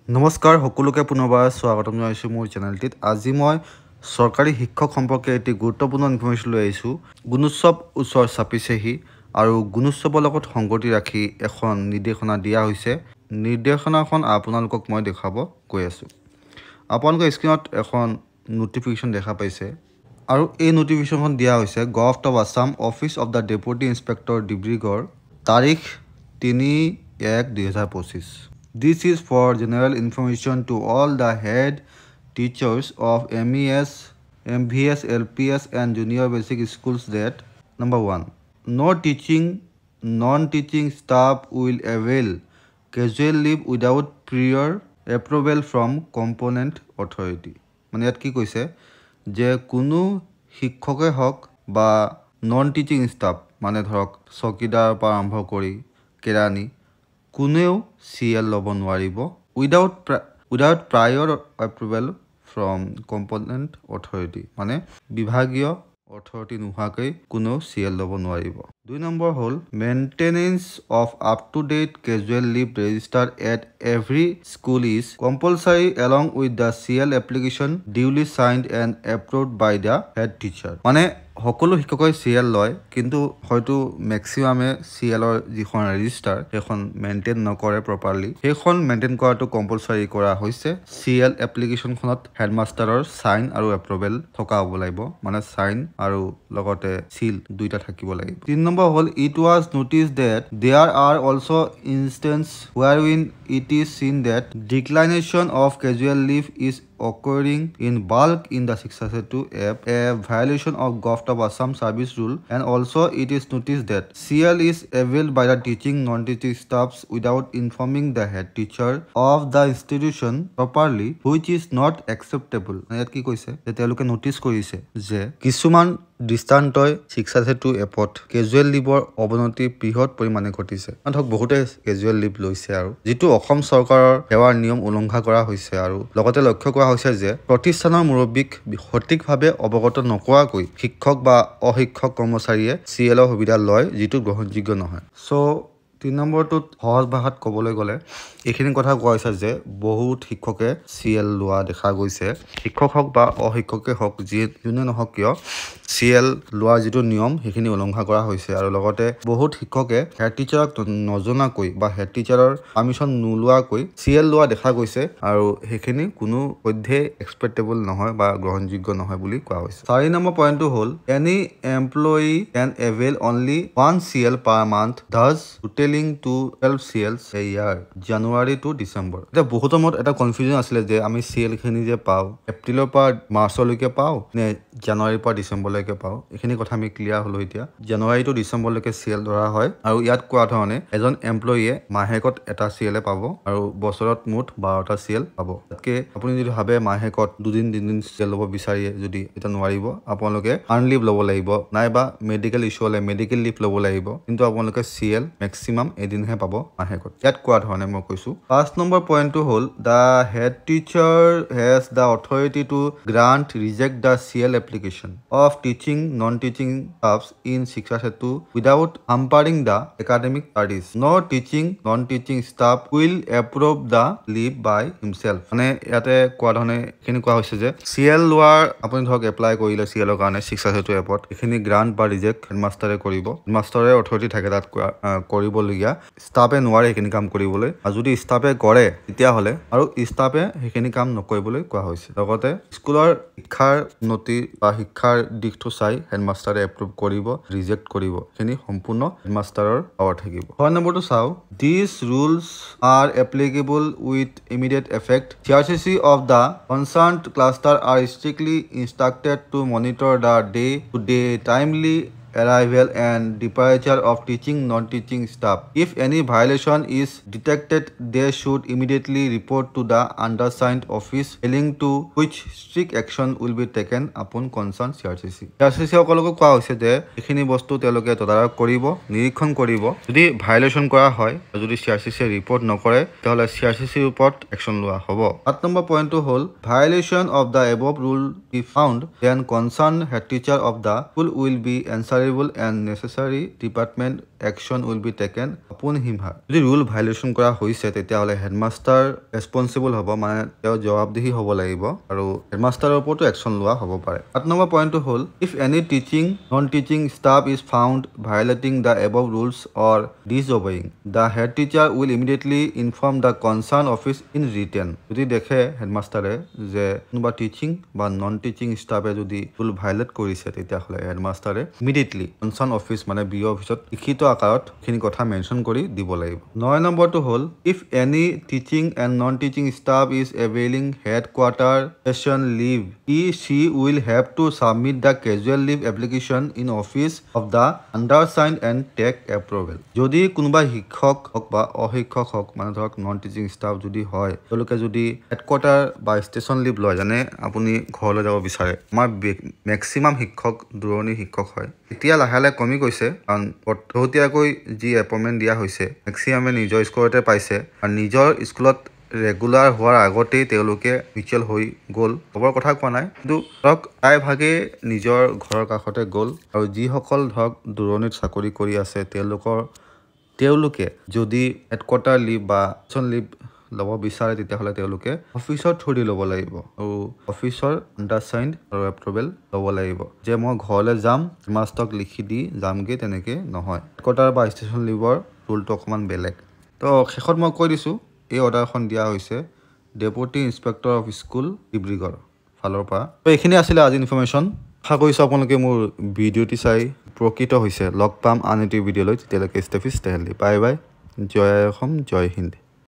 নমস্কাৰ সকলোকে পুনৰবাৰ স্বাগতম জনাইছোঁ মোৰ চেনেলটিত। আজি মই চৰকাৰী শিক্ষক সম্পৰ্কে এটি গুৰুত্বপূৰ্ণ ইনফৰমেশ্যন লৈ আহিছোঁ। গুণোৎসৱ ওচৰ চাপিছেহি আৰু গুণোৎসৱৰ লগত সংগতি ৰাখি এখন নিৰ্দেশনা দিয়া হৈছে। নিৰ্দেশনাখন আপোনালোকক মই দেখাব গৈ আছোঁ। আপোনালোকে স্ক্ৰীনত এখন ন'টিফিকেশ্যন দেখা পাইছে আৰু এই ন'টিফিকেশ্যনখন দিয়া হৈছে government of Assam, office of the deputy inspector Dibrugarh, তাৰিখ 3/1/2025. This is for general information to all the head teachers of MES, MVS, LPS and junior basic schools that number 1. Non-teaching staff will avail casual leave without prior approval from component authority. মানে ইয়াত কি কৈছে যে কোনো শিক্ষকে হওক বা non teaching staff মানে ধৰক চকীদাৰৰ পৰা আৰম্ভ কৰি কেৰাণী কোনেও CL ল'ব নোৱাৰিব without প্ৰায়ৰ approval from component authority, মানে বিভাগীয় অথৰিটি নোহোৱাকৈ কোনেও CL ল'ব নোৱাৰিব। 2 নম্বৰ হ'ল maintenance of up to date casual leave register at every school is compulsory along with the CL application duly signed and approved by the head teacher. মানে সকলো শিক্ষকে CL লয়, কিন্তু হয়তো মেক্সিমামে CLৰ যিখন ৰেজিষ্টাৰ সেইখন মেইনটেইন নকৰে প্ৰপাৰলি। সেইখন মেইনটেইন কৰাটো কম্পালচাৰী কৰা হৈছে। CL এপ্লিকেশ্যনখনত হেডমাষ্টাৰৰ চাইন আৰু এপ্ৰুভেল থকা হ'ব লাগিব, মানে চাইন আৰু লগতে চিল দুইটা থাকিব লাগিব। 3 নম্বৰ হ'ল it was noticed that there are also' instances where it is seen that declination of casual leave is occurring in bulk in the 662 app, a violation of Government of Assam service rule, and also it is noticed that CL is availed by the teaching non-teaching staffs without informing the head teacher of the institution properly, which is not acceptable. ইয়াত কি কৈছে যে তেওঁলোকে notice কৰিছে যে কিছুমান দৃষ্টান্তই 662 এপত casual liver অৱনতি বৃহৎ পৰিমাণে ঘটিছে। ধৰক বহুতে কেজুৱেল লিভ লৈছে আৰু যিটো অসম চৰকাৰৰ সেৱাৰ নিয়ম উলংঘা কৰা হৈছে, আৰু লগতে লক্ষ্য কৰা হৈছে যে প্ৰতিষ্ঠানৰ মুৰব্বীক সঠিকভাৱে অৱগত নকৰাকৈ শিক্ষক বা অশিক্ষক কৰ্মচাৰীয়ে CLৰ সুবিধা লয়, যিটো গ্ৰহণযোগ্য নহয়। চ' 3 নম্বৰটোত সহজ ভাষাত ক'বলৈ গ'লে এইখিনি কথা কোৱা হৈছে যে বহুত শিক্ষকে CL লোৱা দেখা গৈছে। শিক্ষক হওক বা অশিক্ষকে হওক, যোনে নহওক কিয় CL লোৱাৰ যিটো নিয়ম সেইখিনি উলংঘা কৰা হৈছে। আৰু লগতে বহুত শিক্ষকে হেড টিচাৰক নজনাকৈ বা হেড টিচাৰৰ পাৰ্মিশ্যন নোলোৱাকৈ CL লোৱা দেখা গৈছে, আৰু সেইখিনি কোনো পধ্যে এক্সপেক্টেবল নহয় বা গ্ৰহণযোগ্য নহয় বুলি কোৱা হৈছে। 4 নম্বৰ পইণ্টটো হ'ল any employee can avail only 1 CL per month, thus totaling to 12 CLs a year, January to December. এতিয়া বহুতৰ মত এটা কনফিউজন আছিলে যে আমি CL খিনি যে পাওঁ এপ্ৰিলৰ পৰা মাৰ্চলৈকে পাওঁ নে জানুৱাৰীৰ পৰা ডিচেম্বৰলৈকে পাওঁ। এইখিনি কথা আমি ক্লিয়াৰ হ'লো। এতিয়া জানুৱাৰী টু ডিচেম্বৰলৈকে CL ধৰা হয়, আৰু ইয়াত কোৱা ধৰণে এজন এমপ্লয়ীয়ে মাহেকত এটা CL পাব আৰু বছৰত মুঠ 12টা CL পাব। তাতকে আপুনি যদি ভাবে মাহেকত 2-3 CL ল'ব বিচাৰিয়ে যদি এটা নোৱাৰিব, আপোনালোকে আৰ্ণ লিভ ল'ব লাগিব, নাইবা মেডিকেল ইছ্যু হ'লে মেডিকেল লিভ ল'ব লাগিব, কিন্তু আপোনালোকে CL মেক্সিমাম এদিনহে পাব মাহেকত। ইয়াত কোৱা ধৰণে মই কৈছোঁ। 5 নম্বৰ পইণ্টটো হ'ল the head teacher has the authority to grant reject the CL application of teaching non-teaching staffs in 662 without hampering the academic studies. No teaching non-teaching staff will approve the leave by himself. মানে ইয়াতে কোৱা ধৰণে এইখিনি কোৱা হৈছে যে CL লোৱাৰ আপুনি ধৰক এপ্লাই কৰিলে CLৰ কাৰণে 662 এপত, এইখিনি গ্ৰাণ্ট বা ৰিজেক্ট হেডমাষ্টাৰে কৰিব। হেডমাষ্টাৰে অথৰিটি থাকে তাত কৰিবলগীয়া, ষ্টাফে নোৱাৰে সেইখিনি কাম কৰিবলৈ। আৰু যদি ষ্টাফে কৰে তেতিয়াহ'লে আৰু ষ্টাফে সেইখিনি কাম নকৰিবলৈ কোৱা হৈছে। লগতে স্কুলৰ শিক্ষাৰ উন্নতি বা শিক্ষাৰ দিশটো চাই হেডমাষ্টাৰে এপ্ৰুভ কৰিব, ৰিজেক্ট কৰিব, সেইখিনি সম্পূৰ্ণ হেডমাষ্টাৰৰ পাৱাৰ থাকিব। 6 নম্বৰটো চাওঁ this rules are applicable with immediate effect. CRCC of the concerned cluster are strictly instructed to monitor the day-to-day timely arrival and departure of teaching non-teaching staff. If any violation is detected, they should immediately report to the undersigned office, failing to which strict action will be taken upon concerned CRCC. CRCC সকলকো কোৱা হৈছে যে এইখিনি বস্তু তেওঁলোকে তদাৰক কৰিব, নিৰীক্ষণ কৰিব। যদি ভাইলেশ্যন কৰা হয়, যদি CRCC ৰিপৰ্ট নকৰে তেতিয়াহ'লে CRCCৰ ওপৰত একশ্যন লোৱা হ'ব। 7 নম্বৰ পইণ্টটো হ'ল violation of the above rule be found, then concerned head teacher of the school will be answerable and necessary department action will be taken upon him her যদি rule violation কৰা হৈছে তেতিয়াহলে হেডমাস্টাৰ ৰেসপন্সিবল হ'ব মানে তেওঁ জবাবদিহি হ'ব লাগিব আৰু হেডমাস্টাৰৰ ওপৰতো একচন লোৱা হ'ব পাৰে 8 নম্বৰ পইণ্টটো হ'ল if any teaching non teaching staff is found violating the above rules or disobeying the head teacher will immediately inform the concerned office in written যদি দেখে হেডমাস্টাৰে যে কোনোবা টিচিং বা নন টিচিং ষ্টাফে যদি ৰুল ভায়োলেট কৰিছে তেতিয়াহলে হেডমাস্টাৰে ইমিডিয়েটলি কনসাৰ্ন অফিস মানে বিও অফিসত লিখিত আকাৰত খিনি কথা মেনশন কৰি দিব লাগিব 9 নম্বৰটো হ'ল if any teaching and non teaching staff is availing headquarter session leave she will have to submit the casual leave application in office of the undersigned and take approval যদি কোনোবা শিক্ষক হওক বা অশিক্ষক হওক মানে ধৰক নন টিচিং ষ্টাফ যদি হয় তেওঁলোকে যদি হেডকোয়াৰ্টাৰ বা ষ্টেচন লিভ লয় জানে আপুনি ঘৰলৈ যাব বিচাৰে আমাৰ ম্যাক্সিমাম শিক্ষক দূৰণি শিক্ষক হয় এতিয়া লাহে কমি গৈছে কাৰণ পদ্ধতিয়াকৈ যি এপইণ্টমেণ্ট দিয়া হৈছে ম্যাক্সিমামে নিজৰ স্কুলতে পাইছে আৰু নিজৰ স্কুলত ৰেগুলাৰ হোৱাৰ আগতেই তেওঁলোকে মিউচুৱেল হৈ গ'ল খবৰ কথা কোৱা নাই কিন্তু ধৰক প্ৰায়ভাগে নিজৰ ঘৰৰ কাষতে গ'ল আৰু যিসকল ধৰক দূৰণিত চাকৰি কৰি আছে তেওঁলোকে যদি হেডকোয়াৰ্টাৰ লিভ বা ষ্টেচন লিভ ল'ব বিচাৰে তেতিয়াহ'লে তেওঁলোকে অফিচৰ থ্ৰুদি ল'ব লাগিব আৰু অফিচৰ আণ্ডাৰচাইন্ড আৰু এপ্ৰুভেল ল'ব লাগিব যে মই ঘৰলৈ যাম মাষ্টক লিখি দি যামগৈ তেনেকৈ নহয় হেডকোয়াৰ্টাৰ বা ষ্টেচন লিভৰ ৰুলটো অকণমান বেলেগ তো শেষত মই কৈ দিছোঁ এই অৰ্ডাৰখন দিয়া হৈছে deputy inspector of school Dibrugarh ফালৰ পৰা তো এইখিনি আছিলে আজি ইনফৰমেশ্যন আশা কৰিছোঁ আপোনালোকে মোৰ ভিডিঅ'টি চাই উপকৃত হৈছে লগ পাম আন এটি ভিডিঅ'লৈ তেতিয়ালৈকে ষ্টেফিছ ষ্টেহেলি বাই বাই জয় অসম জয় হিন্দ